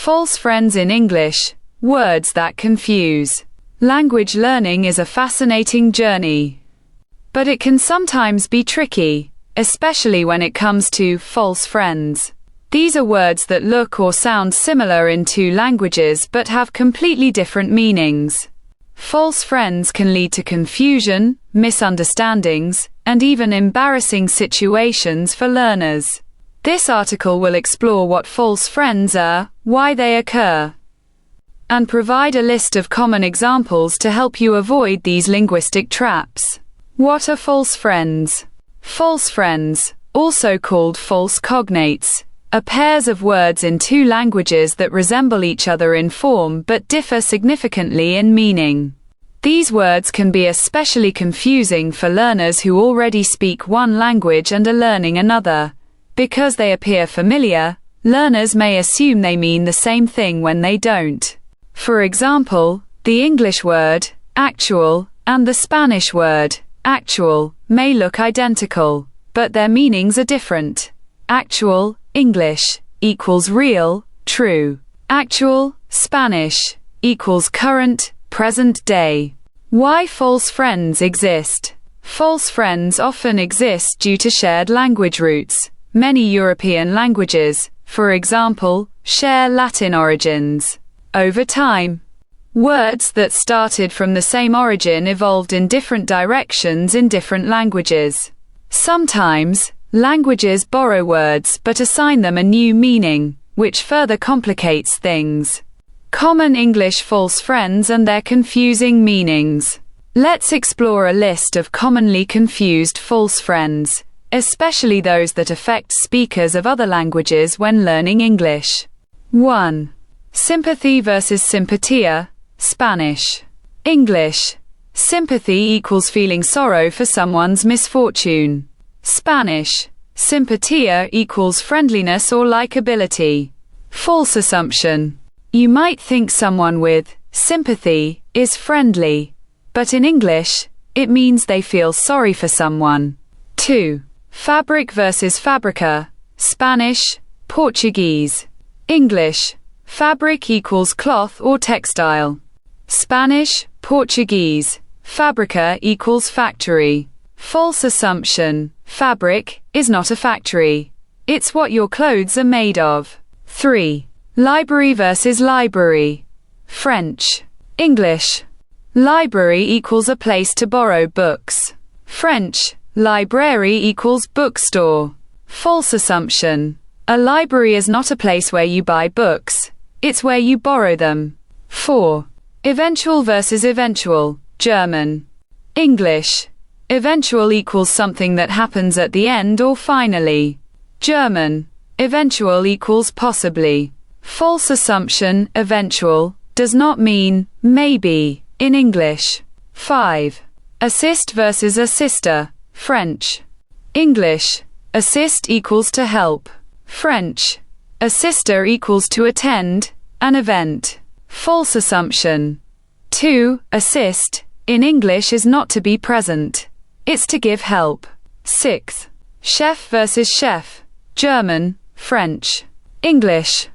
False friends in English, words that confuse. Language learning is a fascinating journey, but it can sometimes be tricky, especially when it comes to false friends. These are words that look or sound similar in two languages but have completely different meanings. False friends can lead to confusion, misunderstandings, and even embarrassing situations for learners. This article will explore what false friends are, why they occur, and provide a list of common examples to help you avoid these linguistic traps. What are false friends? False friends, also called false cognates, are pairs of words in two languages that resemble each other in form but differ significantly in meaning. These words can be especially confusing for learners who already speak one language and are learning another. Because they appear familiar, learners may assume they mean the same thing when they don't. For example, the English word, actual, and the Spanish word, actual, may look identical, but their meanings are different. Actual, English, equals real, true. Actual, Spanish, equals current, present day. Why false friends exist? False friends often exist due to shared language roots. Many European languages, for example, share Latin origins. Over time, words that started from the same origin evolved in different directions in different languages. Sometimes, languages borrow words but assign them a new meaning, which further complicates things. Common English false friends and their confusing meanings. Let's explore a list of commonly confused false friends, especially those that affect speakers of other languages when learning English. 1. Sympathy versus simpatia, Spanish. English. Sympathy equals feeling sorrow for someone's misfortune. Spanish. Simpatia equals friendliness or likability. False assumption. You might think someone with sympathy is friendly, but in English, it means they feel sorry for someone. 2. Fabric versus fabrica, Spanish, Portuguese. English. Fabric equals cloth or textile. Spanish, Portuguese. Fabrica equals factory. False assumption. Fabric is not a factory. It's what your clothes are made of. 3. Library versus library, French. English. Library equals a place to borrow books. French. Library equals bookstore. False assumption. A library is not a place where you buy books. It's where you borrow them. 4. Eventual versus eventual, German. English. Eventual equals something that happens at the end or finally. German. Eventual equals possibly. False assumption, eventual, does not mean maybe in English. 5. Assist versus assister, French. English. Assist equals to help. French. Assister equals to attend an event. False assumption. To assist in English is not to be present. It's to give help. 6. Chef versus chef, German, French. English.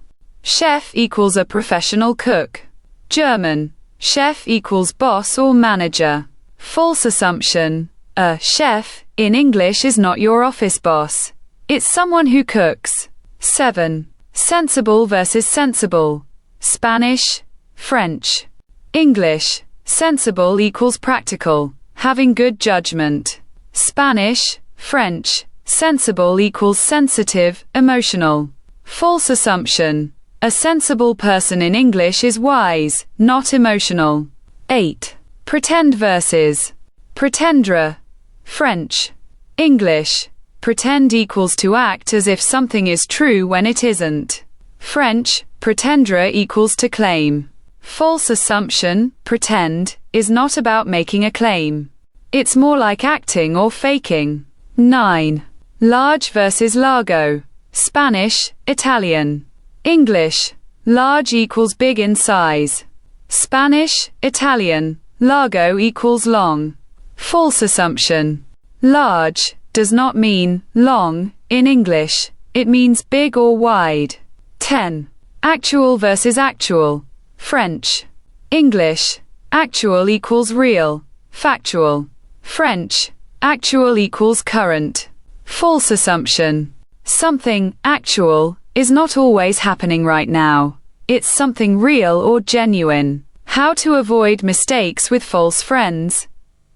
Chef equals a professional cook. German. Chef equals boss or manager. False assumption. A chef in English is not your office boss. It's someone who cooks. 7. Sensible versus sensible, Spanish, French. English. Sensible equals practical, having good judgment. Spanish, French. Sensible equals sensitive, emotional. False assumption. A sensible person in English is wise, not emotional. 8. Pretend versus pretendre, French. English. Pretend equals to act as if something is true when it isn't. French. Pretendre equals to claim. False assumption. Pretend is not about making a claim. It's more like acting or faking. 9. Large versus largo, Spanish, Italian. English. Large equals big in size. Spanish, Italian. Largo equals long. False assumption. Large does not mean long in English. It means big or wide. 10. Actual versus actual. French. English. Actual equals real. Factual. French. Actual equals current. False assumption. Something, actual, is not always happening right now. It's something real or genuine. How to avoid mistakes with false friends.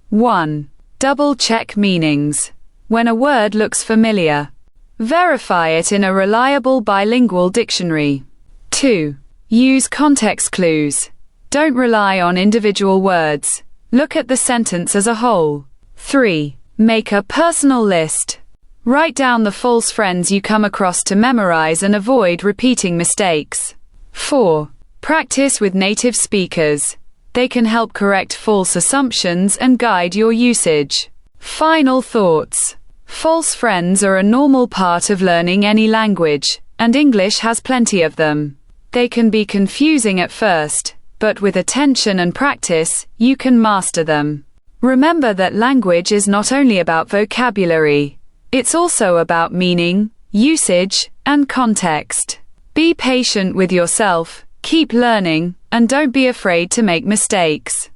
1. Double-check meanings. When a word looks familiar, verify it in a reliable bilingual dictionary. 2. Use context clues. Don't rely on individual words. Look at the sentence as a whole. 3. Make a personal list. Write down the false friends you come across to memorize and avoid repeating mistakes. 4. Practice with native speakers. They can help correct false assumptions and guide your usage. Final thoughts. False friends are a normal part of learning any language, and English has plenty of them. They can be confusing at first, but with attention and practice, you can master them. Remember that language is not only about vocabulary. It's also about meaning, usage, and context. Be patient with yourself, keep learning, and don't be afraid to make mistakes.